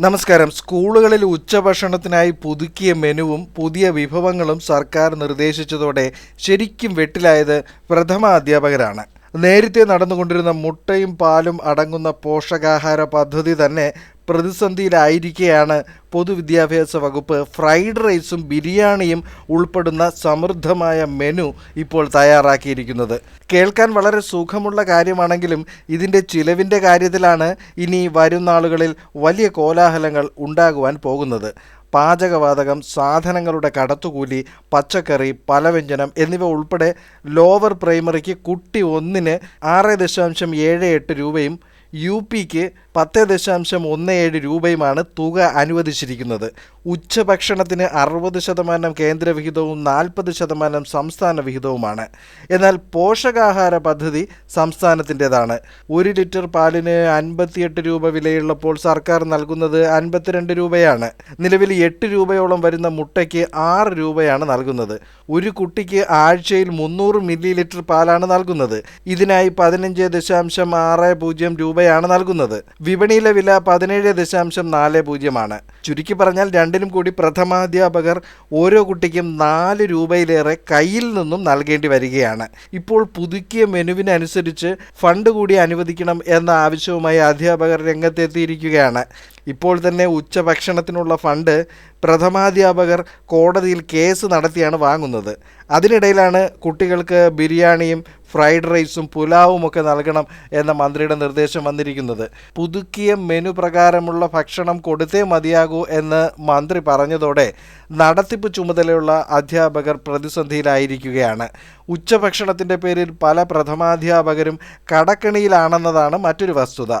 നമസ്കാരം. സ്കൂളുകളിൽ ഉച്ചഭക്ഷണത്തിനായി പുതുക്കിയ മെനുവും പുതിയ വിഭവങ്ങളും സർക്കാർ നിർദ്ദേശിച്ചതോടെ ശരിക്കും വെട്ടിലായത് പ്രഥമ അധ്യാപകരാണ്. നേരത്തെ നടന്നുകൊണ്ടിരുന്ന മുട്ടയും പാലും അടങ്ങുന്ന പോഷകാഹാര പദ്ധതി തന്നെ പ്രതിസന്ധിയിലായിരിക്കെയാണ് പൊതുവിദ്യാഭ്യാസ വകുപ്പ് ഫ്രൈഡ് റൈസും ബിരിയാണിയും ഉൾപ്പെടുന്ന സമൃദ്ധമായ മെനു ഇപ്പോൾ തയ്യാറാക്കിയിരിക്കുന്നത്. കേൾക്കാൻ വളരെ സുഖമുള്ള കാര്യമാണെങ്കിലും ഇതിൻ്റെ ചിലവിൻ്റെ കാര്യത്തിലാണ് ഇനി വരും നാളുകളിൽ വലിയ കോലാഹലങ്ങൾ ഉണ്ടാകുവാൻ പോകുന്നത്. പാചകവാതകം, സാധനങ്ങളുടെ കടത്തുകൂലി, പച്ചക്കറി, പലവ്യഞ്ജനം എന്നിവ ഉൾപ്പെടെ ലോവർ പ്രൈമറിക്ക് കുട്ടി ഒന്നിന് 6.78 രൂപയും UPക്ക് 10.17 രൂപയുമാണ് തുക അനുവദിച്ചിരിക്കുന്നത്. ഉച്ചഭക്ഷണത്തിന് 60% കേന്ദ്ര വിഹിതവും 40% സംസ്ഥാന വിഹിതവുമാണ്. എന്നാൽ പോഷകാഹാര പദ്ധതി സംസ്ഥാനത്തിൻ്റെതാണ്. 1 ലിറ്റർ പാലിന് 58 രൂപ വിലയുള്ളപ്പോൾ സർക്കാർ നൽകുന്നത് 52 രൂപയാണ്. നിലവിൽ 8 രൂപയോളം വരുന്ന മുട്ടയ്ക്ക് 6 രൂപയാണ് നൽകുന്നത്. ഒരു കുട്ടിക്ക് ആഴ്ചയിൽ 300 മില്ലി ലിറ്റർ പാലാണ് നൽകുന്നത്. ഇതിനായി 15.60 രൂപയാണ് നൽകുന്നത്. വിപണിയിലെ വില 17.40 ചുരുക്കി പറഞ്ഞാൽ രണ്ടിനും കൂടി പ്രഥമാധ്യാപകർ ഓരോ കുട്ടിക്കും 4 രൂപയിലേറെ കയ്യിൽ നിന്നും നൽകേണ്ടി വരികയാണ്. ഇപ്പോൾ പുതുക്കിയ മെനുവിനനുസരിച്ച് ഫണ്ട് കൂടി അനുവദിക്കണം എന്ന ആവശ്യവുമായി അധ്യാപകർ രംഗത്തെത്തിയിരിക്കുകയാണ്. ഇപ്പോൾ തന്നെ ഉച്ചഭക്ഷണത്തിനുള്ള ഫണ്ട് പ്രഥമാധ്യാപകർ കോടതിയിൽ കേസ് നടത്തിയാണ് വാങ്ങുന്നത്. അതിനിടയിലാണ് കുട്ടികൾക്ക് ബിരിയാണിയും ഫ്രൈഡ് റൈസും പുലാവും ഒക്കെ നൽകണം എന്ന മന്ത്രിയുടെ നിർദ്ദേശം വന്നിരിക്കുന്നത്. പുതുക്കിയ മെനു പ്രകാരമുള്ള ഭക്ഷണം കൊടുത്തേ മതിയാകൂ എന്ന് മന്ത്രി പറഞ്ഞതോടെ നടത്തിപ്പ് ചുമതലയുള്ള അധ്യാപകർ പ്രതിസന്ധിയിലായിരിക്കുകയാണ്. ഉച്ചഭക്ഷണത്തിൻ്റെ പേരിൽ പല പ്രഥമാധ്യാപകരും കടക്കെണിയിലാണെന്നതാണ് മറ്റൊരു വസ്തുത.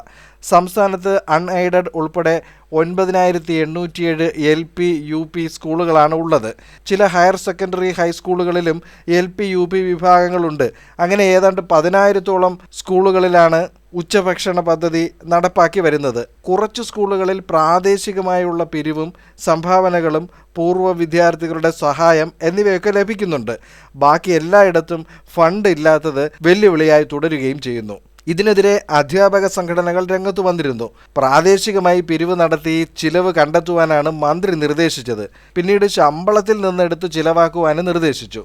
സംസ്ഥാനത്ത് അൺഎയ്ഡഡ് ഉൾപ്പെടെ 9807 LP UP സ്കൂളുകളാണ് ഉള്ളത്. ചില ഹയർ സെക്കൻഡറി ഹൈസ്കൂളുകളിലും LP UP വിഭാഗങ്ങളുണ്ട്. അങ്ങനെ ഏതാണ്ട് 10,000-ഓളം സ്കൂളുകളിലാണ് ഉച്ചഭക്ഷണ പദ്ധതി നടപ്പാക്കി വരുന്നത്. കുറച്ച് സ്കൂളുകളിൽ പ്രാദേശികമായുള്ള പിരിവും സംഭാവനകളും പൂർവ്വ വിദ്യാർത്ഥികളുടെ സഹായം എന്നിവയൊക്കെ ലഭിക്കുന്നുണ്ട്. ബാക്കി എല്ലായിടത്തും ഫണ്ട് ഇല്ലാത്തത് വെല്ലുവിളിയായി തുടരുകയും ചെയ്യുന്നു. ഇതിനെതിരെ അധ്യാപക സംഘടനകൾ രംഗത്തു വന്നിരുന്നു. പ്രാദേശികമായി പിരിവ് നടത്തി ചിലവ് കണ്ടെത്തുവാനാണ് മന്ത്രി നിർദ്ദേശിച്ചത്. പിന്നീട് ശമ്പളത്തിൽ നിന്നെടുത്ത് ചിലവാക്കുവാനും നിർദ്ദേശിച്ചു.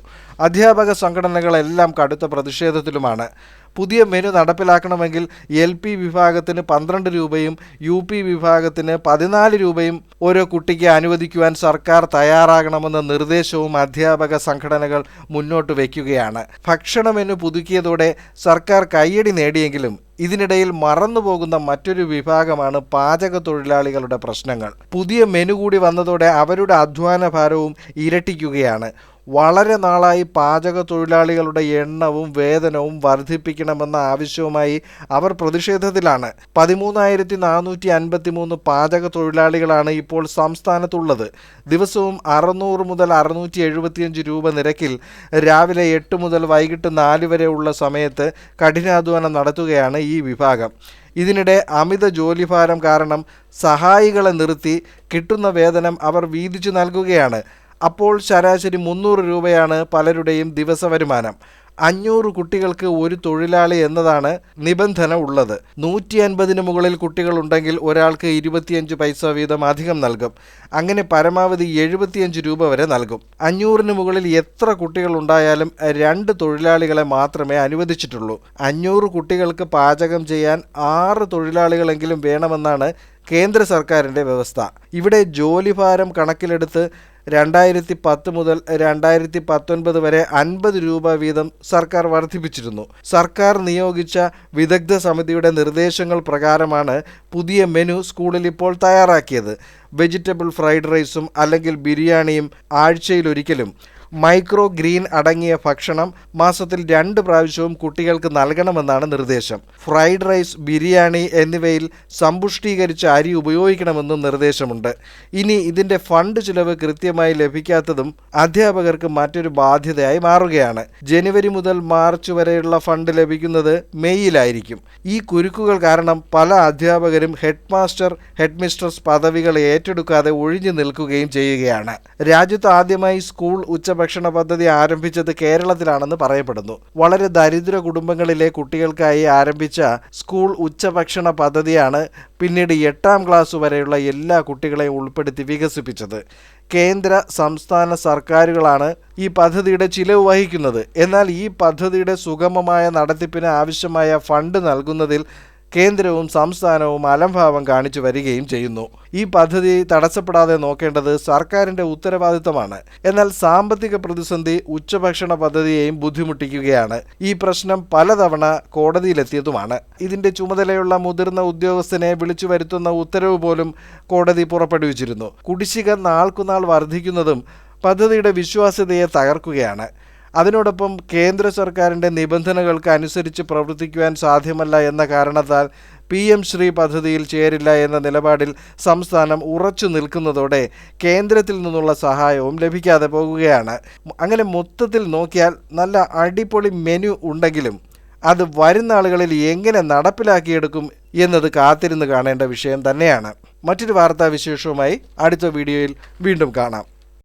അധ്യാപക സംഘടനകളെല്ലാം കടുത്ത പ്രതിഷേധത്തിലുമാണ്. പുതിയ മെനു നടപ്പിലാക്കണമെങ്കിൽ LP വിഭാഗത്തിന് 12 രൂപയും UP വിഭാഗത്തിന് 14 രൂപയും ഓരോ കുട്ടിക്ക് അനുവദിക്കുവാൻ സർക്കാർ തയ്യാറാകണമെന്ന നിർദ്ദേശവും അധ്യാപക സംഘടനകൾ മുന്നോട്ട് വയ്ക്കുകയാണ്. ഭക്ഷണ മെനു പുതുക്കിയതോടെ സർക്കാർ കയ്യടി നേടിയെങ്കിലും ഇതിനിടയിൽ മറന്നുപോകുന്ന മറ്റൊരു വിഭാഗമാണ് പാചക തൊഴിലാളികളുടെ പ്രശ്നങ്ങൾ. പുതിയ മെനു കൂടി വന്നതോടെ അവരുടെ അധ്വാന ഭാരവും ഇരട്ടിക്കുകയാണ്. വളരെ നാളായി പാചക തൊഴിലാളികളുടെ എണ്ണവും വേതനവും വർദ്ധിപ്പിക്കണമെന്ന ആവശ്യവുമായി അവർ പ്രതിഷേധത്തിലാണ്. 13,453 പാചക തൊഴിലാളികളാണ് ഇപ്പോൾ സംസ്ഥാനത്തുള്ളത്. ദിവസവും 600 മുതൽ 675 രൂപ നിരക്കിൽ രാവിലെ 8 മുതൽ വൈകിട്ട് 4 വരെ ഉള്ള സമയത്ത് കഠിനാധ്വാനം നടത്തുകയാണ് ഈ വിഭാഗം. ഇതിനിടെ അമിത ജോലിഭാരം കാരണം സഹായികളെ നിർത്തി കിട്ടുന്ന വേതനം അവർ വീതിച്ചു നൽകുകയാണ്. അപ്പോൾ ശരാശരി 300 രൂപയാണ് പലരുടെയും ദിവസ വരുമാനം. 500 കുട്ടികൾക്ക് ഒരു തൊഴിലാളി എന്നതാണ് നിബന്ധന ഉള്ളത്. 150-ന് മുകളിൽ കുട്ടികളുണ്ടെങ്കിൽ ഒരാൾക്ക് 25 പൈസ വീതം അധികം നൽകും. അങ്ങനെ പരമാവധി 75 രൂപ വരെ നൽകും. 500-ന് മുകളിൽ എത്ര കുട്ടികൾ ഉണ്ടായാലും 2 തൊഴിലാളികളെ മാത്രമേ അനുവദിച്ചിട്ടുള്ളൂ. 500 കുട്ടികൾക്ക് പാചകം ചെയ്യാൻ 6 തൊഴിലാളികളെങ്കിലും വേണമെന്നാണ് കേന്ദ്ര സർക്കാരിൻ്റെ വ്യവസ്ഥ. ഇവിടെ ജോലിഭാരം കണക്കിലെടുത്ത് 2010 മുതൽ 2019 വരെ 50 രൂപ വീതം സർക്കാർ വർദ്ധിപ്പിച്ചിരുന്നു. സർക്കാർ നിയോഗിച്ച വിദഗ്ധ സമിതിയുടെ നിർദ്ദേശങ്ങൾ പ്രകാരമാണ് പുതിയ മെനു സ്കൂളിൽ ഇപ്പോൾ തയ്യാറാക്കിയത്. വെജിറ്റബിൾ ഫ്രൈഡ് റൈസും അല്ലെങ്കിൽ ബിരിയാണിയും ആഴ്ചയിലൊരിക്കലും, മൈക്രോ ഗ്രീൻ അടങ്ങിയ ഭക്ഷണം മാസത്തിൽ 2 പ്രാവശ്യവും കുട്ടികൾക്ക് നൽകണമെന്നാണ് നിർദ്ദേശം. ഫ്രൈഡ് റൈസ്, ബിരിയാണി എന്നിവയിൽ സമ്പുഷ്ടീകരിച്ച അരി ഉപയോഗിക്കണമെന്നും നിർദ്ദേശമുണ്ട്. ഇനി ഇതിൻ്റെ ഫണ്ട് ചിലവ് കൃത്യമായി ലഭിക്കാത്തതും അധ്യാപകർക്ക് മറ്റൊരു ബാധ്യതയായി മാറുകയാണ്. ജനുവരി മുതൽ മാർച്ച് വരെയുള്ള ഫണ്ട് ലഭിക്കുന്നത് മെയ്യിലായിരിക്കും. ഈ കുരുക്കുകൾ കാരണം പല അധ്യാപകരും ഹെഡ് മാസ്റ്റർ, ഹെഡ് മിസ്ട്രസ് പദവികൾ ഏറ്റെടുക്കാതെ ഒഴിഞ്ഞു നിൽക്കുകയും ചെയ്യുകയാണ്. രാജ്യത്ത് ആദ്യമായി സ്കൂൾ ഉച്ചഭക്ഷണം ഉച്ചഭക്ഷണ പദ്ധതി ആരംഭിച്ചത് കേരളത്തിലാണെന്ന് പറയപ്പെടുന്നു. വളരെ ദരിദ്ര കുടുംബങ്ങളിലെ കുട്ടികൾക്കായി ആരംഭിച്ച സ്കൂൾ ഉച്ചഭക്ഷണ പദ്ധതിയാണ് പിന്നീട് 8ാം ക്ലാസ് വരെയുള്ള എല്ലാ കുട്ടികളെയും ഉൾപ്പെടുത്തി വികസിപ്പിച്ചത്. കേന്ദ്ര സംസ്ഥാന സർക്കാരുകളാണ് ഈ പദ്ധതിയുടെ ചിലവ് വഹിക്കുന്നത്. എന്നാൽ ഈ പദ്ധതിയുടെ സുഗമമായ നടത്തിപ്പിന് ആവശ്യമായ ഫണ്ട് നൽകുന്നതിൽ കേന്ദ്രവും സംസ്ഥാനവും അലംഭാവം കാണിച്ചു വരികയും ചെയ്യുന്നു. ഈ പദ്ധതി തടസ്സപ്പെടാതെ നോക്കേണ്ടത് സർക്കാരിൻ്റെ ഉത്തരവാദിത്തമാണ്. എന്നാൽ സാമ്പത്തിക പ്രതിസന്ധി ഉച്ചഭക്ഷണ പദ്ധതിയെയും ബുദ്ധിമുട്ടിക്കുകയാണ്. ഈ പ്രശ്നം പലതവണ കോടതിയിലെത്തിയതുമാണ്. ഇതിൻ്റെ ചുമതലയുള്ള മുതിർന്ന ഉദ്യോഗസ്ഥനെ വിളിച്ചു വരുത്തുന്ന ഉത്തരവ് പോലും കോടതി പുറപ്പെടുവിച്ചിരുന്നു. കുടിശ്ശിക നാൾക്കുനാൾ വർദ്ധിക്കുന്നതും പദ്ധതിയുടെ വിശ്വാസ്യതയെ തകർക്കുകയാണ്. അതിനോടൊപ്പം കേന്ദ്ര സർക്കാരിൻ്റെ നിബന്ധനകൾക്ക് അനുസരിച്ച് പ്രവർത്തിക്കുവാൻ സാധ്യമല്ല എന്ന കാരണത്താൽ PM ശ്രീ പദ്ധതിയിൽ ചേരില്ല എന്ന നിലപാടിൽ സംസ്ഥാനം ഉറച്ചു നിൽക്കുന്നതോടെ കേന്ദ്രത്തിൽ നിന്നുള്ള സഹായവും ലഭിക്കാതെ പോകുകയാണ്. അങ്ങനെ മൊത്തത്തിൽ നോക്കിയാൽ നല്ല അടിപൊളി മെനു ഉണ്ടെങ്കിലും അത് വരുന്ന ആളുകളിൽ എങ്ങനെ നടപ്പിലാക്കിയെടുക്കും എന്നത് കാത്തിരുന്ന് കാണേണ്ട വിഷയം തന്നെയാണ്. മറ്റൊരു വാർത്താവിശേഷവുമായി അടുത്ത വീഡിയോയിൽ വീണ്ടും കാണാം.